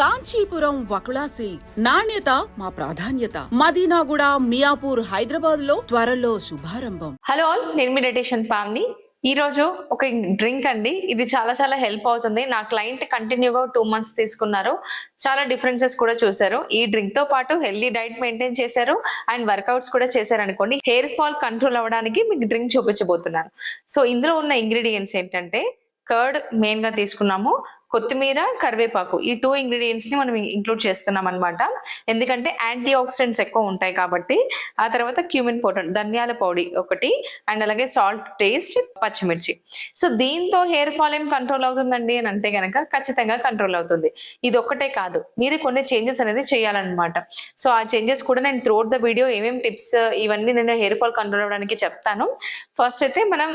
Kanchipuram Vakula silks నాణ్యత మా ప్రాధాన్యత. మదీనాగూడ, మియాపూర్, హైదరాబాద్ లో త్వరలో శుభారంభం. హలో ఆల్, నేను మీ డైటీషియన్ పావని. ఈ రోజు ఒక డ్రింక్ అండి, ఇది చాలా హెల్ప్ అవుతుంది. నా క్లయింట్ కంటిన్యూగా 2 months తీసుకున్నారు, చాలా డిఫరెన్సెస్ కూడా చూసారు. ఈ డ్రింక్ తో పాటు హెల్దీ డైట్ మెయింటైన్ చేశారు అండ్ వర్కౌట్స్ కూడా చేశారు అనుకోండి, హెయిర్ ఫాల్ కంట్రోల్ అవ్వడానికి మీకు డ్రింక్ చూపించబోతున్నాను. సో ఇందులో ఉన్న ఇంగ్రీడియంట్స్ ఏంటంటే, కర్డ్ మెయిన్ గా తీసుకున్నాము, కొత్తిమీర, కరివేపాకు, ఈ 2 ingredients ని మనం ఇంక్లూడ్ చేస్తున్నాం అనమాట. ఎందుకంటే యాంటీ ఆక్సిడెంట్స్ ఎక్కువ ఉంటాయి కాబట్టి. ఆ తర్వాత క్యూమిన్ పౌడర్, ధనియాల పొడి ఒకటి, అండ్ అలాగే సాల్ట్ టేస్ట్, పచ్చిమిర్చి. సో దీంతో హెయిర్ ఫాల్ ఏం కంట్రోల్ అవుతుందండి అని అంటే కనుక ఖచ్చితంగా కంట్రోల్ అవుతుంది. ఇది ఒక్కటే కాదు, మీరు కొన్ని చేంజెస్ అనేది చేయాలన్నమాట. సో ఆ చేంజెస్ కూడా నేను త్రూఅవుట్ ద వీడియో ఏమేమి టిప్స్ ఇవన్నీ నేను హెయిర్ ఫాల్ కంట్రోల్ అవ్వడానికి చెప్తాను. ఫస్ట్ అయితే మనం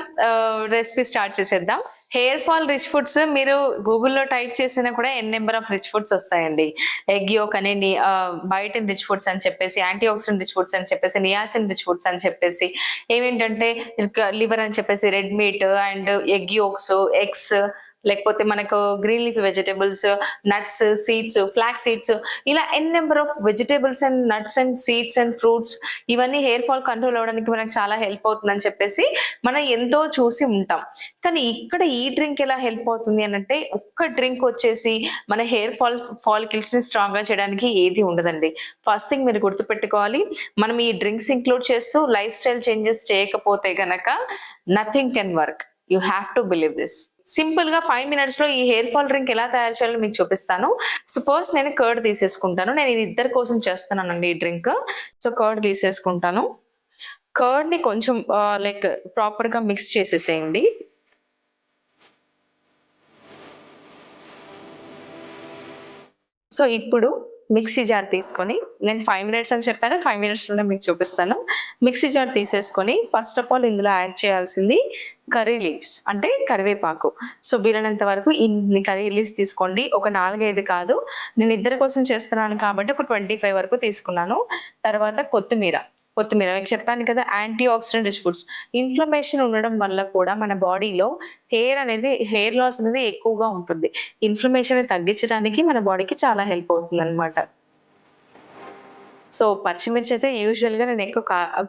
రెసిపీ స్టార్ట్ చేసేద్దాం. హెయిర్ ఫాల్ రిచ్ ఫుడ్స్ మీరు గూగుల్లో టైప్ చేసినా కూడా నెంబర్ ఆఫ్ రిచ్ ఫుడ్స్ వస్తాయండి. ఎగ్ యోక్ అని, బయోటిన్ రిచ్ ఫుడ్స్ అని చెప్పేసి, యాంటీ ఆక్సిడెంట్ రిచ్ ఫుడ్స్ అని చెప్పేసి, నియాసిన్ రిచ్ ఫుడ్స్ అని చెప్పేసి, ఏమేంటంటే లివర్ అని చెప్పేసి, red meat and egg yolks, eggs, లేకపోతే మనకు green leaf vegetables, nuts, seeds, flax seeds, ఇలా number of vegetables and nuts and seeds and fruits, hair fall ఫాల్ కంట్రోల్ అవ్వడానికి మనకు చాలా హెల్ప్ అవుతుందని చెప్పేసి మనం ఎంతో చూసి ఉంటాం. కానీ ఇక్కడ ఈ డ్రింక్ ఎలా హెల్ప్ అవుతుంది అని అంటే, ఒక్క డ్రింక్ వచ్చేసి మన హెయిర్ ఫాలికల్స్ ని స్ట్రాంగ్ గా చేయడానికి ఏది ఉండదండి. ఫస్ట్ థింగ్ మీరు గుర్తుపెట్టుకోవాలి, మనం ఈ డ్రింక్స్ ఇంక్లూడ్ చేస్తూ లైఫ్ స్టైల్ చేంజెస్ చేయకపోతే గనక nothing can work. You have to believe this. Simple గా 5 minutes లో ఈ హెయిర్ ఫాల్ డ్రింక్ ఎలా తయారు చేయాలో మీకు చూపిస్తాను. సో ఫస్ట్ నేను కర్డ్ తీసేసుకుంటాను. నేను ఇది ఇద్దరి కోసం చేస్తున్నానండి ఈ డ్రింక్. సో కర్డ్ తీసేసుకుంటాను. కర్డ్ ని కొంచెం లైక్ ప్రాపర్ గా మిక్స్ చేసేసేయండి. సో ఇప్పుడు మిక్సీ జార్ తీసుకొని, నేను 5 minutes అని చెప్పాను, 5 minutes లోనే మీకు చూపిస్తాను. మిక్సీ జార్ తీసేసుకొని ఫస్ట్ ఆఫ్ ఆల్ ఇందులో యాడ్ చేయాల్సింది కర్రీ లీవ్స్, అంటే కరివేపాకు. సో వీలైనంత వరకు ఇన్ని కర్రీ లీవ్స్ తీసుకోండి. ఒక 4-5 కాదు, నేను ఇద్దరి కోసం చేస్తున్నాను కాబట్టి ఒక 25 వరకు తీసుకున్నాను. తర్వాత కొత్తిమీర మీకు చెప్పాను కదా, anti oxidant rich foods. Inflammation ఉండడం వల్ల కూడా మన బాడీలో హెయిర్ లాస్ అనేది ఎక్కువగా ఉంటుంది. ఇన్ఫ్లమేషన్ తగ్గించడానికి మన బాడీకి చాలా హెల్ప్ అవుతుంది అనమాట. సో పచ్చిమిర్చి అయితే యూజువల్ గా నేను ఎక్కువ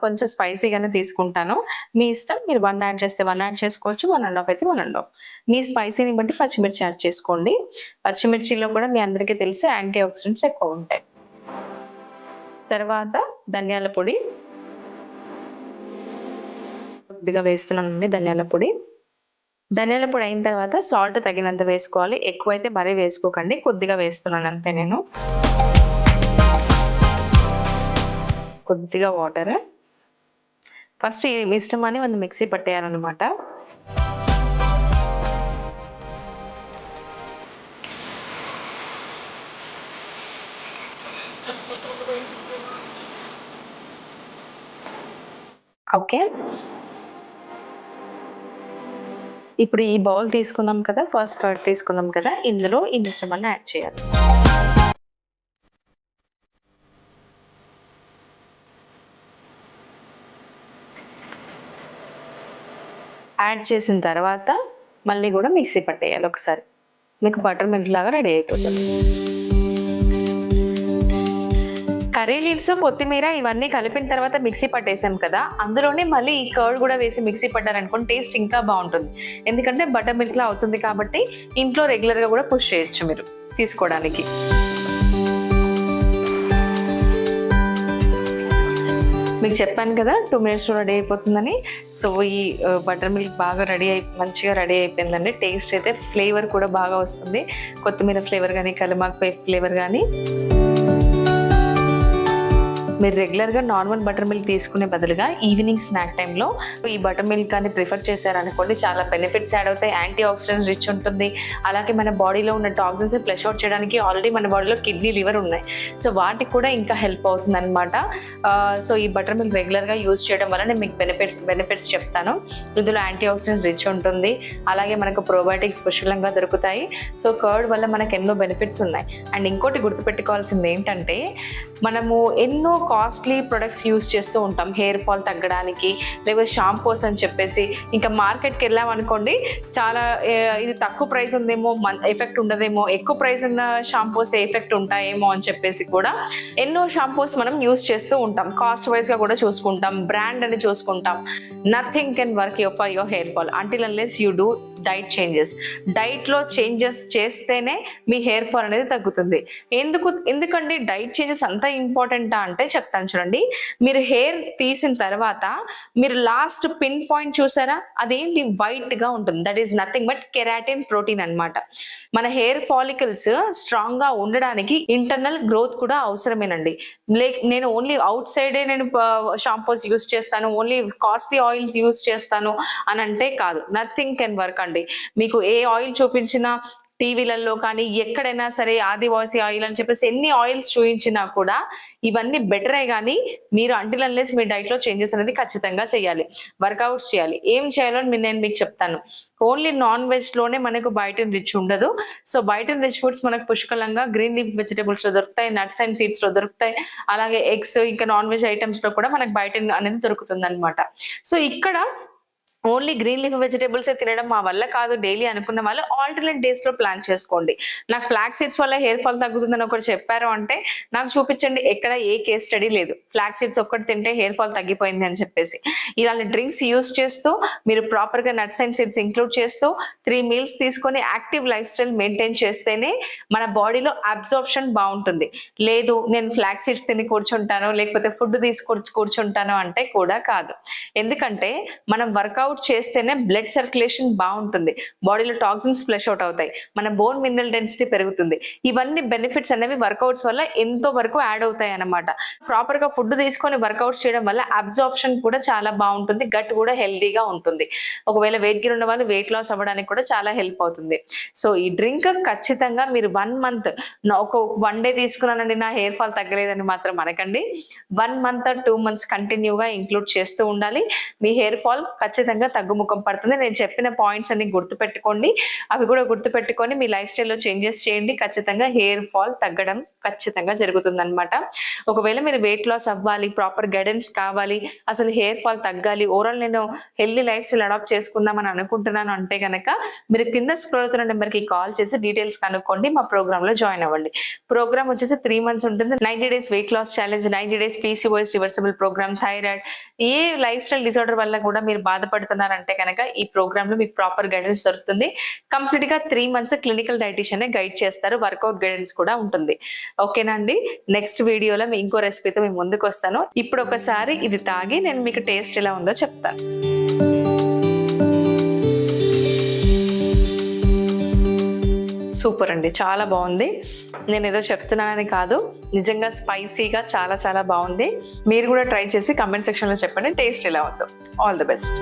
కొంచెం స్పైసీగానే తీసుకుంటాను. మీ ఇష్టం, మీరు 1 యాడ్ చేస్తే 1 యాడ్ చేసుకోవచ్చు, 1.5 అయితే 1.5. మీ స్పైసీని బట్టి పచ్చిమిర్చి యాడ్ చేసుకోండి. పచ్చిమిర్చిలో కూడా మీ అందరికీ తెలుసు యాంటీ ఆక్సిడెంట్స్ ఎక్కువ ఉంటాయి. తర్వాత ధనియాల పొడి కొద్దిగా వేస్తున్నానండి. ధనియాల పొడి అయిన తర్వాత సాల్ట్ తగినంత వేసుకోవాలి. ఎక్కువైతే మరీ వేసుకోకండి, కొద్దిగా వేస్తున్నాను అంతే. నేను కొద్దిగా వాటర్. ఫస్ట్ ఇష్టం అని మనం మిక్సీ పట్టేయాలన్నమాట. ఓకే, ఇప్పుడు ఈ బౌల్ తీసుకున్నాం కదా, ఫస్ట్ కర్డ్ తీసుకున్నాం కదా, ఇందులో ఈ మిశ్రమాన్ని యాడ్ చేయాలి. యాడ్ చేసిన తర్వాత మళ్ళీ కూడా మిక్సీ పట్టేయాలి ఒకసారి. మీకు బటర్ మిల్క్ లాగా రెడీ అయిపోతుంది. కర్రీ లీవ్స్, కొత్తిమీర ఇవన్నీ కలిపిన తర్వాత మిక్సీ పట్టేసాం కదా, అందులోనే మళ్ళీ ఈ కర్డ్ కూడా వేసి మిక్సీ పట్టారనుకోండి, టేస్ట్ ఇంకా బాగుంటుంది. ఎందుకంటే బటర్ మిల్క్ లా అవుతుంది కాబట్టి ఇంట్లో రెగ్యులర్ గా కూడా పుష్ చేయొచ్చు మీరు తీసుకోవడానికి. మీకు చెప్పాను కదా 2 minutes లో రెడీ అయిపోతుందని. సో ఈ బటర్ మిల్క్ బాగా మంచిగా రెడీ అయిపోయిందండి. టేస్ట్ అయితే, ఫ్లేవర్ కూడా బాగా వస్తుంది. కొత్తిమీర ఫ్లేవర్ కానీ, కలుమాకు ఫ్లేవర్ కానీ. మీరు రెగ్యులర్గా నార్మల్ బటర్ మిల్క్ తీసుకునే బదులుగా ఈవినింగ్ స్నాక్ టైంలో ఈ బటర్ మిల్క్ అని ప్రిఫర్ చేశారనుకోండి, చాలా బెనిఫిట్స్ యాడ్ అవుతాయి. యాంటీ ఆక్సిడెంట్స్ రిచ్ ఉంటుంది. అలాగే మన బాడీలో ఉన్న టాక్సిన్స్ ఫ్లష్ అవుట్ చేయడానికి ఆల్రెడీ మన బాడీలో కిడ్నీ, లివర్ ఉన్నాయి. సో వాటికి కూడా ఇంకా హెల్ప్ అవుతుంది అనమాట. సో ఈ బటర్ మిల్క్ రెగ్యులర్గా యూజ్ చేయడం వల్ల నేను మీకు బెనిఫిట్స్ చెప్తాను. ఇందులో యాంటీ ఆక్సిడెంట్స్ రిచ్ ఉంటుంది. అలాగే మనకు ప్రోబయోటిక్స్ పుష్కలంగా దొరుకుతాయి. సో కర్డ్ వల్ల మనకు ఎన్నో బెనిఫిట్స్ ఉన్నాయి. అండ్ ఇంకోటి గుర్తుపెట్టుకోవాల్సింది ఏంటంటే, మనము ఎన్నో కాస్ట్లీ ప్రొడక్ట్స్ యూస్ చేస్తూ ఉంటాం హెయిర్ ఫాల్ తగ్గడానికి, లేకపోతే షాంపూస్ అని చెప్పేసి. ఇంకా మార్కెట్కి వెళ్ళామనుకోండి, చాలా ఇది తక్కువ ప్రైస్ ఉందేమో ఎఫెక్ట్ ఉండదేమో, ఎక్కువ ప్రైస్ ఉన్న షాంపూస్ ఎఫెక్ట్ ఉంటాయేమో అని చెప్పేసి కూడా ఎన్నో షాంపూస్ మనం యూస్ చేస్తూ ఉంటాం. కాస్ట్ వైజ్ గా కూడా చూసుకుంటాం, బ్రాండ్ అని చూసుకుంటాం. Nothing can work for your hair fall until unless you do diet changes. డైట్లో చేంజెస్ చేస్తేనే మీ హెయిర్ ఫాల్ అనేది తగ్గుతుంది. ఎందుకంటే డైట్ చేంజెస్ అంత ఇంపార్టెంటా అంటే చెప్తాను చూడండి. మీరు హెయిర్ తీసిన తర్వాత మీరు లాస్ట్ పిన్ పాయింట్ చూసారా, అదేంటి వైట్ గా ఉంటుంది. That is nothing but keratin protein అన్నమాట. మన హెయిర్ ఫాలికల్స్ స్ట్రాంగ్ గా ఉండడానికి ఇంటర్నల్ గ్రోత్ కూడా అవసరమేనండి. నేను ఓన్లీ అవుట్ సైడే నేను షాంపూస్ యూస్ చేస్తాను, ఓన్లీ కాస్ట్లీ ఆయిల్స్ యూస్ చేస్తాను అని అంటే కాదు. నథింగ్ కెన్ వర్క్ అండి. మీకు ఏ ఆయిల్ చూపించినా టీవీలలో కానీ ఎక్కడైనా సరే ఆదివాసి ఆయిల్ అని చెప్పేసి ఎన్ని ఆయిల్స్ చూపించినా కూడా ఇవన్నీ బెటరే, కానీ మీరు అంటిల్ అన్లెస్ మీ డైట్ లో చేంజెస్ అనేది ఖచ్చితంగా చేయాలి. వర్కౌట్స్ చేయాలి. ఏం చేయాలో నేను మీకు చెప్తాను. ఓన్లీ నాన్ వెజ్ లోనే మనకు బయోటిన్ రిచ్ ఉండదు. సో బయోటిన్ రిచ్ ఫుడ్స్ మనకు పుష్కలంగా గ్రీన్ లీఫ్ వెజిటబుల్స్ లో దొరుకుతాయి, నట్స్ అండ్ సీడ్స్ లో దొరుకుతాయి, అలాగే ఎగ్స్, ఇంకా నాన్ వెజ్ ఐటమ్స్ లో కూడా మనకు బయోటిన్ అనేది దొరుకుతుంది అనమాట. సో ఇక్కడ ఓన్లీ గ్రీన్ లీఫ్ వెజిటేబుల్స్ తినడం మా వల్ల కాదు డైలీ అనుకున్న వాళ్ళు ఆల్టర్నేట్ డేస్ లో ప్లాన్ చేసుకోండి. నాకు ఫ్లాక్ సీడ్స్ వల్ల హెయిర్ ఫాల్ తగ్గుతుందని ఒకరు చెప్పారు అంటే నాకు చూపించండి. ఎక్కడ ఏ కేస్ స్టడీ లేదు ఫ్లాక్ సీడ్స్ ఒక్కటి తింటే హెయిర్ ఫాల్ తగ్గిపోయింది అని చెప్పేసి. ఇలాంటి డ్రింక్స్ యూస్ చేస్తూ మీరు ప్రాపర్ గా నట్స్ అండ్ సీడ్స్ ఇంక్లూడ్ చేస్తూ 3 మీల్స్ తీసుకొని యాక్టివ్ లైఫ్ స్టైల్ మెయింటైన్ చేస్తేనే మన బాడీలో అబ్జార్ప్షన్ బాగుంటుంది. లేదు నేను ఫ్లాక్ సీడ్స్ తిని కూర్చుంటాను, లేకపోతే ఫుడ్ తీసుకొని కూర్చుంటాను అంటే కూడా కాదు. ఎందుకంటే మనం వర్కౌట్ చేస్తేనే బ్లడ్ సర్క్యులేషన్ బాగుంటుంది, బాడీలో టాక్సిన్స్ ఫ్లష్ అవుట్ అవుతాయి, మన బోన్ మినరల్ డెన్సిటీ పెరుగుతుంది. ఇవన్నీ బెనిఫిట్స్ అనేవి వర్కౌట్స్ వల్ల ఎంతో వరకు యాడ్ అవుతాయి అన్నమాట. ప్రాపర్ గా ఫుడ్ తీసుకొని వర్కౌట్స్ చేయడం వల్ల అబ్జార్ప్షన్ కూడా చాలా బాగుంటుంది, గట్ కూడా హెల్దీగా ఉంటుంది. ఒకవేళ వెయిట్ గెయిన్ ఉన్న వాళ్ళు వెయిట్ లాస్ అవ్వడానికి కూడా చాలా హెల్ప్ అవుతుంది. సో ఈ డ్రింక్ ఖచ్చితంగా మీరు 1 మంత్, ఒక 1 డే తీసుకున్నానండి నా హెయిర్ ఫాల్ తగ్గలేదని మాత్రం అనకండి. 1 మంత్ 2 మంత్స్ కంటిన్యూగా ఇంక్లూడ్ చేస్తూ ఉండాలి. మీ హెయిర్ ఫాల్ ఖచ్చితంగా తగ్గుముఖం పడుతుంది. నేను చెప్పిన పాయింట్స్ అన్ని గుర్తుపెట్టుకోండి, అవి కూడా గుర్తుపెట్టుకొని మీ లైఫ్ స్టైల్లో చేంజెస్ చేయండి. ఖచ్చితంగా హెయిర్ ఫాల్ తగ్గడం ఖచ్చితంగా జరుగుతుంది అనమాట. ఒకవేళ మీరు వెయిట్ లాస్ అవ్వాలి, ప్రాపర్ గైడెన్స్ కావాలి, అసలు హెయిర్ ఫాల్ తగ్గాలి, ఓవరాల్ నేను హెల్దీ లైఫ్ స్టైల్ అడాప్ట్ చేసుకుందామని అనుకుంటున్నాను అంటే కనుక మీరు కింద స్క్రోల్ అవుతున్న నెంబర్కి కాల్ చేసి డీటెయిల్స్ కనుక్కోండి, మా ప్రోగ్రామ్ లో జాయిన్ అవ్వండి. ప్రోగ్రామ్ వచ్చేసి 3 మంత్స్ ఉంటుంది. 90 days weight loss challenge, 90 days PCOS reversible programme, thyroid, a lifestyle disorder వల్ల కూడా మీరు బాధపడుతున్నారంటే కనుక ఈ ప్రోగ్రామ్ లో మీకు ప్రాపర్ గైడెన్స్ దొరుకుతుంది. కంప్లీట్ గా 3 మంత్స్ క్లినికల్ డైటీషియన్ గైడ్ చేస్తారు, వర్కౌట్ గైడెన్స్ కూడా ఉంటుంది. ఓకేనా అండి? నెక్స్ట్ వీడియోలో ఇంకో రెసిపీతో మేము ముందుకు వస్తాను. ఇప్పుడు ఒకసారి ఇది తాగి నేను మీకు టేస్ట్ ఎలా ఉందో చెప్తాను. సూపర్ అండి, చాలా బాగుంది. నేను ఏదో చెప్తున్నానని కాదు, నిజంగా స్పైసీగా చాలా చాలా బాగుంది. మీరు కూడా ట్రై చేసి కమెంట్ సెక్షన్లో చెప్పండి టేస్ట్ ఎలా ఉందో. All the best.